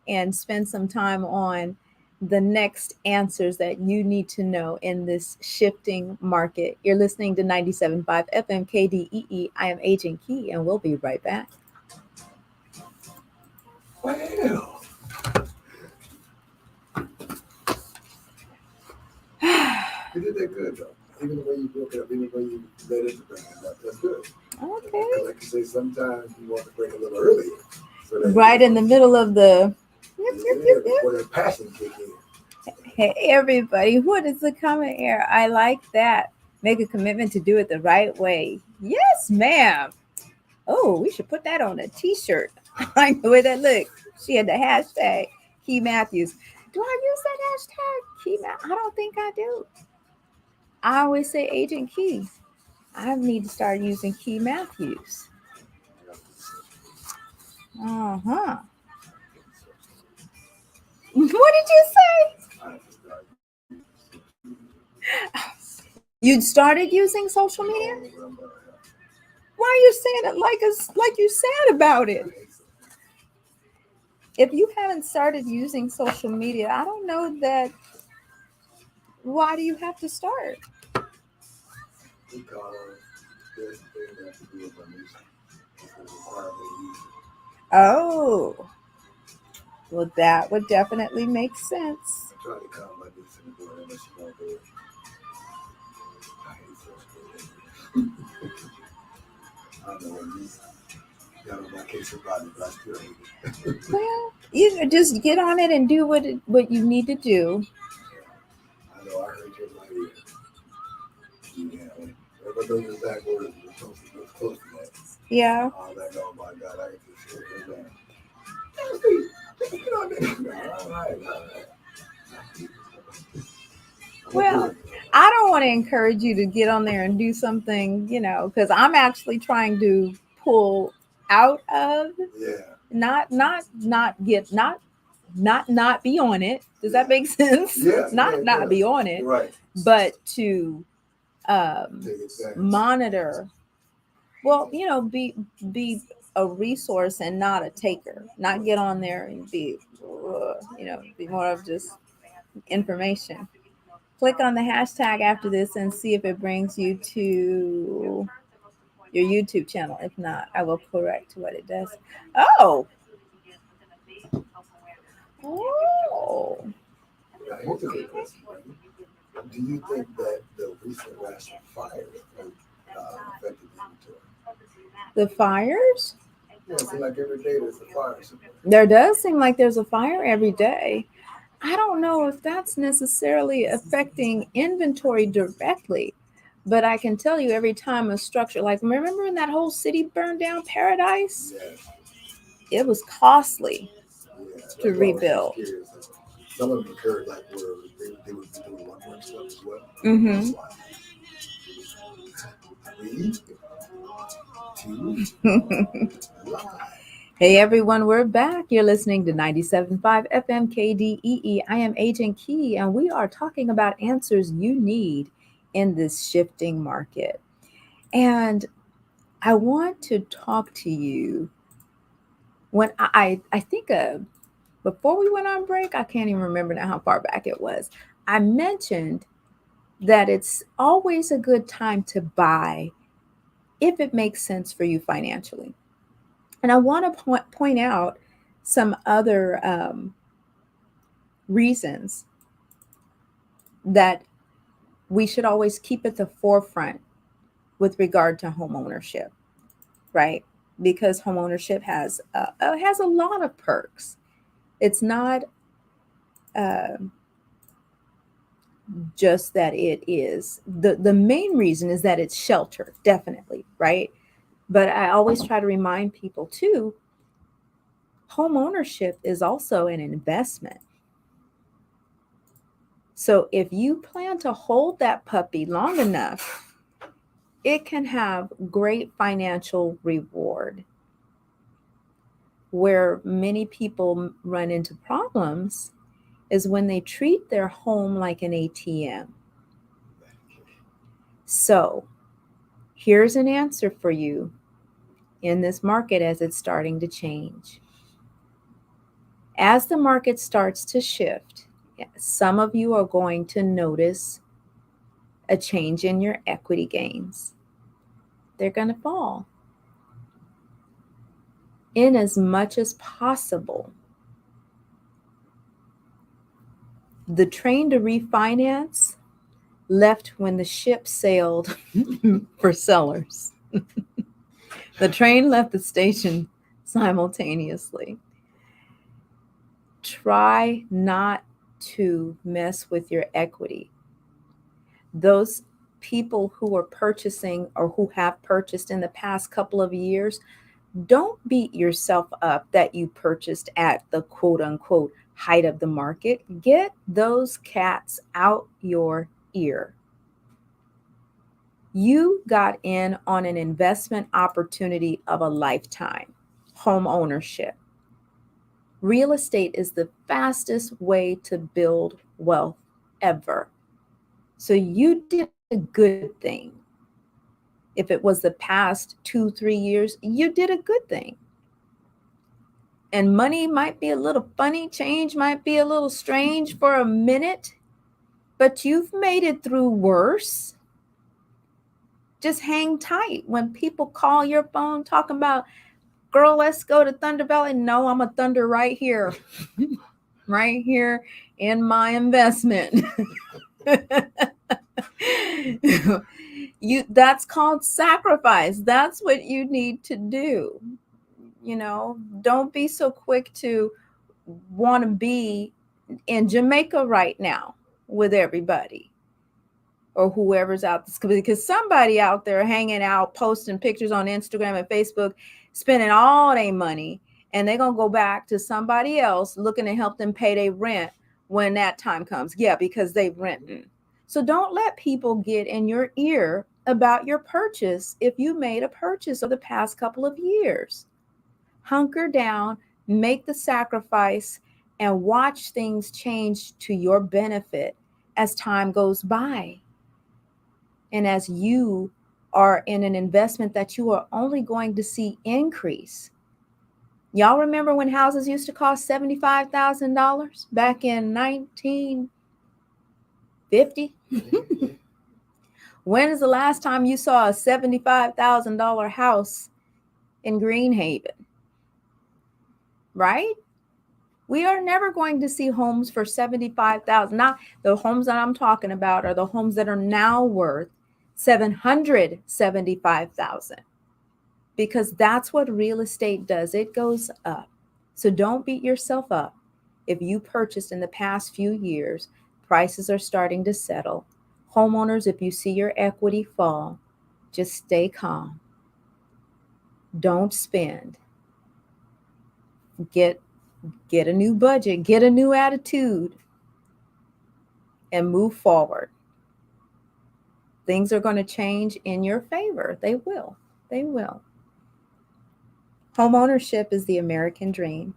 and spend some time on the next answers that you need to know in this shifting market. You're listening to 97.5 FM KDEE. I am Agent Key, and we'll be right back. Well, You did that good though. Even the way you broke it up, even the way you let it bring it up, that's good. Okay. Like you say, sometimes you want to break a little earlier. So that Right in the middle of the. before that passion kick in. Hey, everybody. What is the comment here? I like that. Make a commitment to do it the right way. Yes, ma'am. Oh, we should put that on a t-shirt. I like the way that look. She had the hashtag Key Matthews. Do I use that hashtag Key I don't think I do. I always say Agent Key. I need to start using Key Matthews. Uh-huh. What did you say? You started using social media? Why are you saying it like you sad about it? If you haven't started using social media, I don't know that. Why do you have to start? Because there's things that have to do with my music. Oh, well, that would definitely make sense. I'm trying to calm my niece in the door unless she won't do it. I hate social media. I don't know what you got on my case about it, but I still hate it. Well, you just get on it and do what you need to do. I know I heard you like yeah. But those exact words were close to that. Yeah. Oh, like, oh my God, I can just hear that. All right. Well, I don't want to encourage you to get on there and do something, because I'm actually trying to pull out of, not be on it. Does that make sense? Yeah. Not be on it, right? But to monitor. Well, be a resource and not a taker. Not get on there and be more of just information. Click on the hashtag after this and see if it brings you to your YouTube channel. If not, I will correct what it does. Oh. Here's a good question. Do you think that the recent rash of fires affected the inventory? The fires? Yeah, it seems like every day there's a fire. There does seem like there's a fire every day. I don't know if that's necessarily affecting inventory directly, but I can tell you every time a structure, like remember when that whole city burned down, Paradise? Yes. It was costly to rebuild. Some of them occurred like where they would be doing one more stuff as well. Mm-hmm. Hey everyone, we're back. You're listening to 97.5 FM KDEE. I am Agent Key, and we are talking about answers you need in this shifting market. And I want to talk to you when I think before we went on break, I can't even remember now how far back it was. I mentioned that it's always a good time to buy if it makes sense for you financially. And I want to point out some other reasons that we should always keep at the forefront with regard to home ownership, right? Because home ownership has a lot of perks. It's not just that it is. The main reason is that it's shelter, definitely, right? But I always try to remind people too, home ownership is also an investment. So if you plan to hold that puppy long enough, it can have great financial reward. Where many people run into problems is when they treat their home like an ATM. So here's an answer for you in this market as it's starting to change. As the market starts to shift, some of you are going to notice a change in your equity gains. They're going to fall. In as much as possible, the train to refinance, left when the ship sailed for sellers. The train left the station simultaneously. Try not to mess with your equity. Those people who are purchasing or who have purchased in the past couple of years, don't beat yourself up that you purchased at the quote unquote height of the market. Get those cats out your ear. You got in on an investment opportunity of a lifetime, home ownership. Real estate is the fastest way to build wealth ever. So you did a good thing. If it was the past 2-3 years, you did a good thing. And money might be a little funny, change might be a little strange for a minute, but you've made it through worse. Just hang tight. When people call your phone talking about, girl, let's go to Thunder Valley. No, I'm a thunder right here, right here in my investment. That's called sacrifice. That's what you need to do. Don't be so quick to want to be in Jamaica right now with everybody or whoever's out there, because somebody out there hanging out, posting pictures on Instagram and Facebook, spending all their money, and they're going to go back to somebody else looking to help them pay their rent when that time comes. Yeah, because they've rented. So don't let people get in your ear about your purchase if you made a purchase over the past couple of years. Hunker down, make the sacrifice, and watch things change to your benefit as time goes by. And as you are in an investment that you are only going to see increase. Y'all remember when houses used to cost $75,000 back in 1950? When is the last time you saw a $75,000 house in Greenhaven? Right? We are never going to see homes for $75,000. Not the homes that I'm talking about are the homes that are now worth $775,000, because that's what real estate does. It goes up. So don't beat yourself up. If you purchased in the past few years, prices are starting to settle. Homeowners, if you see your equity fall, just stay calm. Don't spend. Get a new budget, get a new attitude, and move forward. Things are going to change in your favor. They will. They will. Homeownership is the American dream,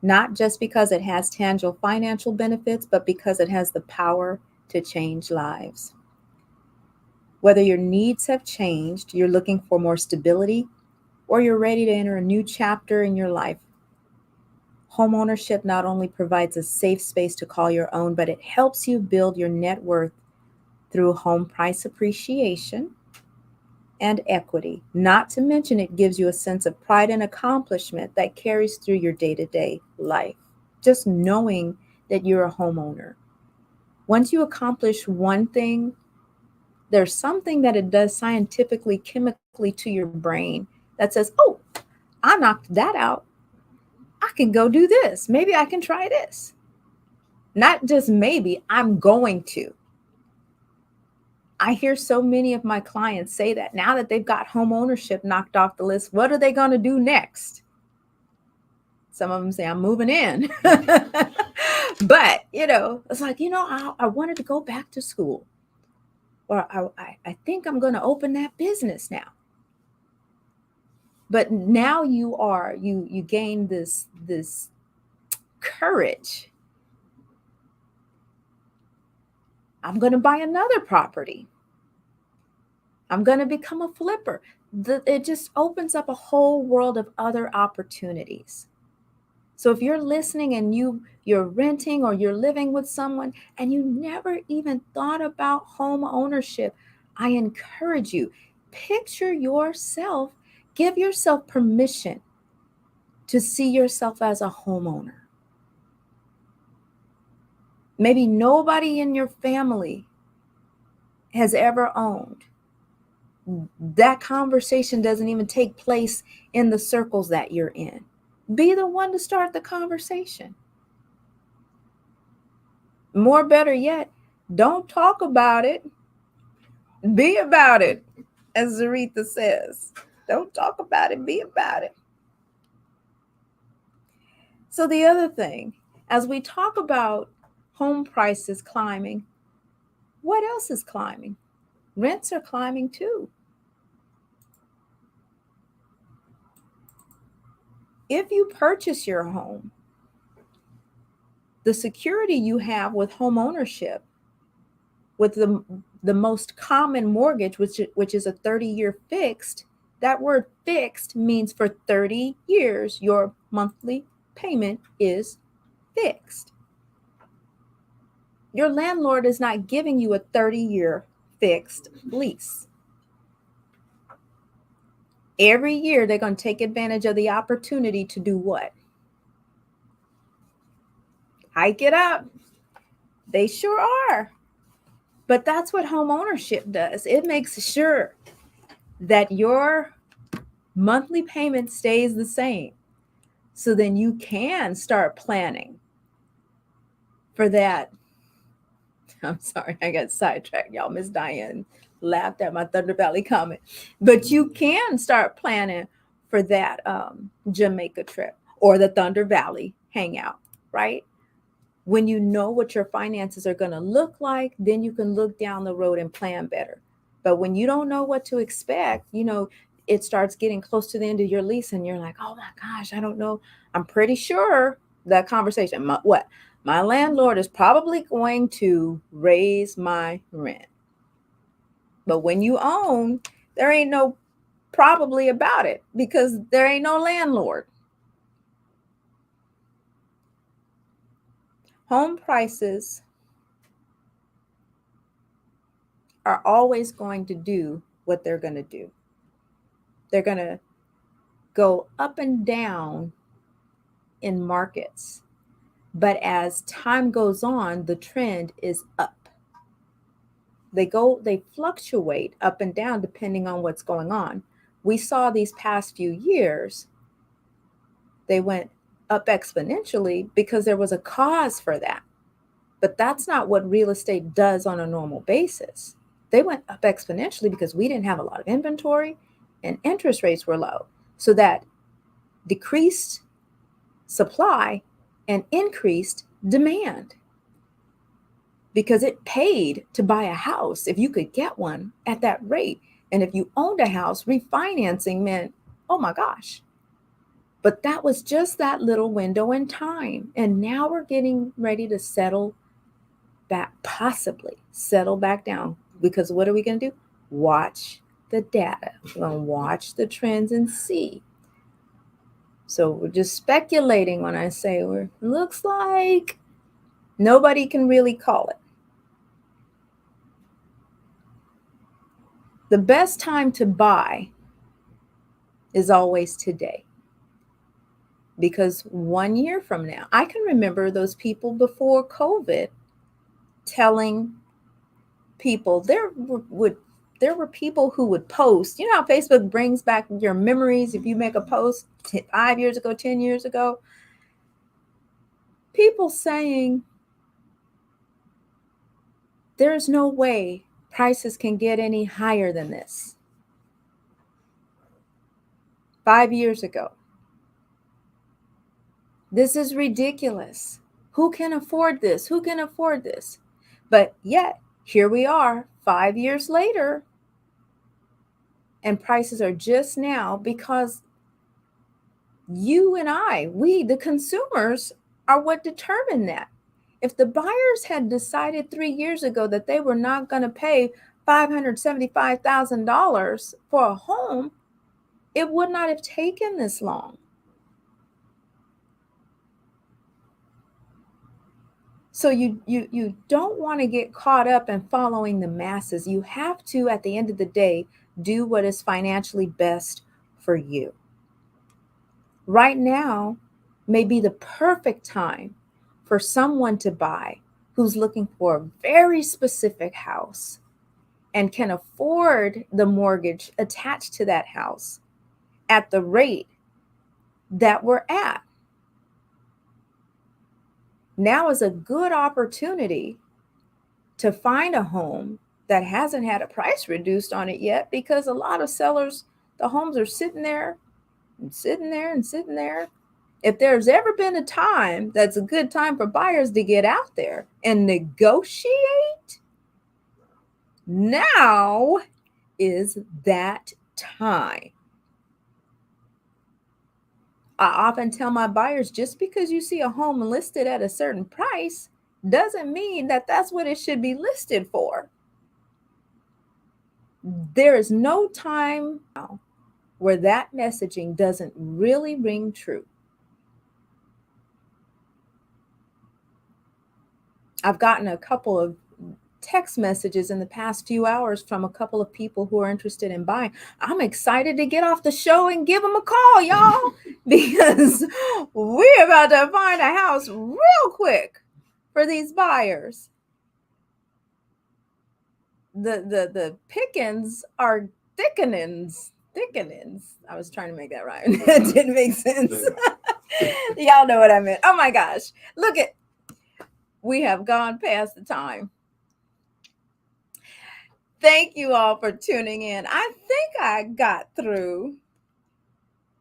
not just because it has tangible financial benefits, but because it has the power to change lives. Whether your needs have changed, you're looking for more stability, or you're ready to enter a new chapter in your life, homeownership not only provides a safe space to call your own, but it helps you build your net worth through home price appreciation and equity. Not to mention, it gives you a sense of pride and accomplishment that carries through your day-to-day life. Just knowing that you're a homeowner. Once you accomplish one thing, there's something that it does scientifically, chemically to your brain that says, oh, I knocked that out. I can go do this. Maybe I can try this. Not just maybe, I'm going to. I hear so many of my clients say that now that they've got home ownership knocked off the list, what are they going to do next? Some of them say, I'm moving in. But, it's like, I wanted to go back to school. Or I think I'm going to open that business now. But now you gain this courage. I'm going to buy another property. I'm going to become a flipper. It just opens up a whole world of other opportunities. So if you're listening and you're renting or you're living with someone and you never even thought about home ownership, I encourage you, picture yourself, give yourself permission to see yourself as a homeowner. Maybe nobody in your family has ever owned, that conversation doesn't even take place in the circles that you're in. Be the one to start the conversation. More better yet, don't talk about it. Be about it, as Zaretha says. Don't talk about it, be about it. So the other thing, as we talk about home prices climbing, what else is climbing? Rents are climbing too. If you purchase your home, the security you have with home ownership, with the most common mortgage, which is a 30-year fixed, that word fixed means for 30 years, your monthly payment is fixed. Your landlord is not giving you a 30-year fixed lease. Every year, they're going to take advantage of the opportunity to do what? Hike it up. They sure are. But that's what home ownership does. It makes sure that your monthly payment stays the same. So then you can start planning for that. I'm sorry, I got sidetracked, y'all. Miss Diane laughed at my Thunder Valley comment. But you can start planning for that Jamaica trip or the Thunder Valley hangout, right? When you know what your finances are going to look like, then you can look down the road and plan better. But when you don't know what to expect, it starts getting close to the end of your lease and you're like, oh my gosh, I don't know. I'm pretty sure that conversation, my landlord is probably going to raise my rent. But when you own, there ain't no probably about it because there ain't no landlord. Home prices are always going to do what they're going to do. They're going to go up and down in markets. But as time goes on, the trend is up. They fluctuate up and down depending on what's going on. We saw these past few years, they went up exponentially because there was a cause for that. But that's not what real estate does on a normal basis. They went up exponentially because we didn't have a lot of inventory and interest rates were low. So that decreased supply and increased demand because it paid to buy a house if you could get one at that rate. And if you owned a house, refinancing meant, oh my gosh. But that was just that little window in time. And now we're getting ready to possibly settle back down. Because what are we going to do? Watch the data. We're going to watch the trends and see. So we're just speculating when I say looks like nobody can really call it. The best time to buy is always today. Because 1 year from now, I can remember those people before COVID telling people there were people who would post, how Facebook brings back your memories if you make a post 5 years ago, 10 years ago. People saying there's no way prices can get any higher than this. 5 years ago. This is ridiculous. Who can afford this? Who can afford this? But yet, here we are 5 years later, and prices are just now because you and we, the consumers, are what determine that. If the buyers had decided 3 years ago that they were not going to pay $575,000 for a home, it would not have taken this long. So you don't want to get caught up in following the masses. You have to, at the end of the day, do what is financially best for you. Right now may be the perfect time for someone to buy who's looking for a very specific house and can afford the mortgage attached to that house at the rate that we're at. Now is a good opportunity to find a home that hasn't had a price reduced on it yet, because a lot of sellers, the homes are sitting there and sitting there and sitting there. If there's ever been a time that's a good time for buyers to get out there and negotiate, now is that time. I often tell my buyers, just because you see a home listed at a certain price doesn't mean that that's what it should be listed for. There is no time now where that messaging doesn't really ring true. I've gotten a couple of text messages in the past few hours from a couple of people who are interested in buying. I'm excited to get off the show and give them a call, y'all, because we're about to find a house real quick for these buyers. The pickings are thickenings. I was trying to make that rhyme. It didn't make sense. Y'all know what I meant. Oh my gosh. Look at, we have gone past the time. Thank you all for tuning in. I think I got through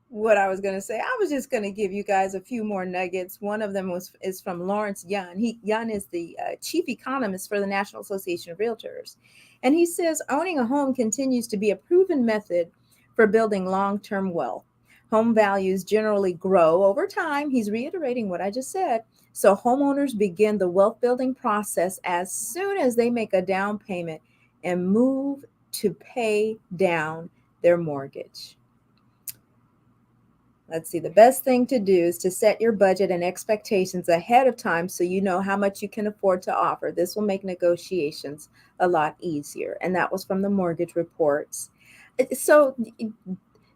what I was going to say. I was just going to give you guys a few more nuggets. One of them is from Lawrence Yun. Yun is the chief economist for the National Association of Realtors. And he says, owning a home continues to be a proven method for building long-term wealth. Home values generally grow over time. He's reiterating what I just said. So homeowners begin the wealth building process as soon as they make a down payment and move to pay down their mortgage. Let's see, the best thing to do is to set your budget and expectations ahead of time so you know how much you can afford to offer. This will make negotiations a lot easier. And that was from the mortgage reports. So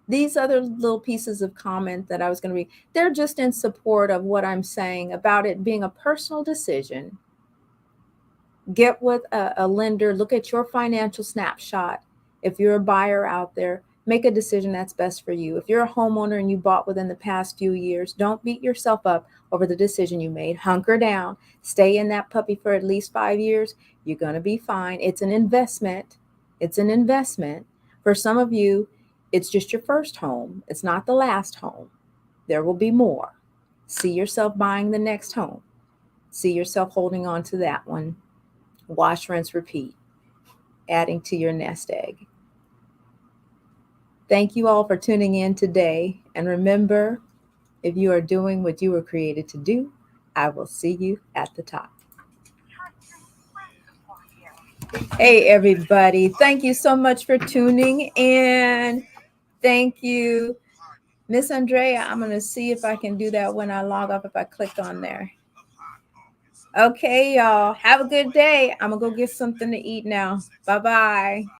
these other little pieces of comment that I was going to read, they're just in support of what I'm saying about it being a personal decision. Get with a lender, look at your financial snapshot. If you're a buyer out there, make a decision that's best for you. If you're a homeowner and you bought within the past few years, don't beat yourself up over the decision you made. Hunker down, stay in that puppy for at least 5 years. You're going to be fine. It's an investment. It's an investment. For some of you, it's just your first home. It's not the last home. There will be more. See yourself buying the next home. See yourself holding on to that one. Wash, rinse, repeat, adding to your nest egg. Thank you all for tuning in today. And remember, if you are doing what you were created to do, I will see you at the top. Hey, everybody. Thank you so much for tuning in. Thank you. Miss Andrea, I'm going to see if I can do that when I log off if I click on there. Okay, y'all. Have a good day. I'm going to go get something to eat now. Bye-bye.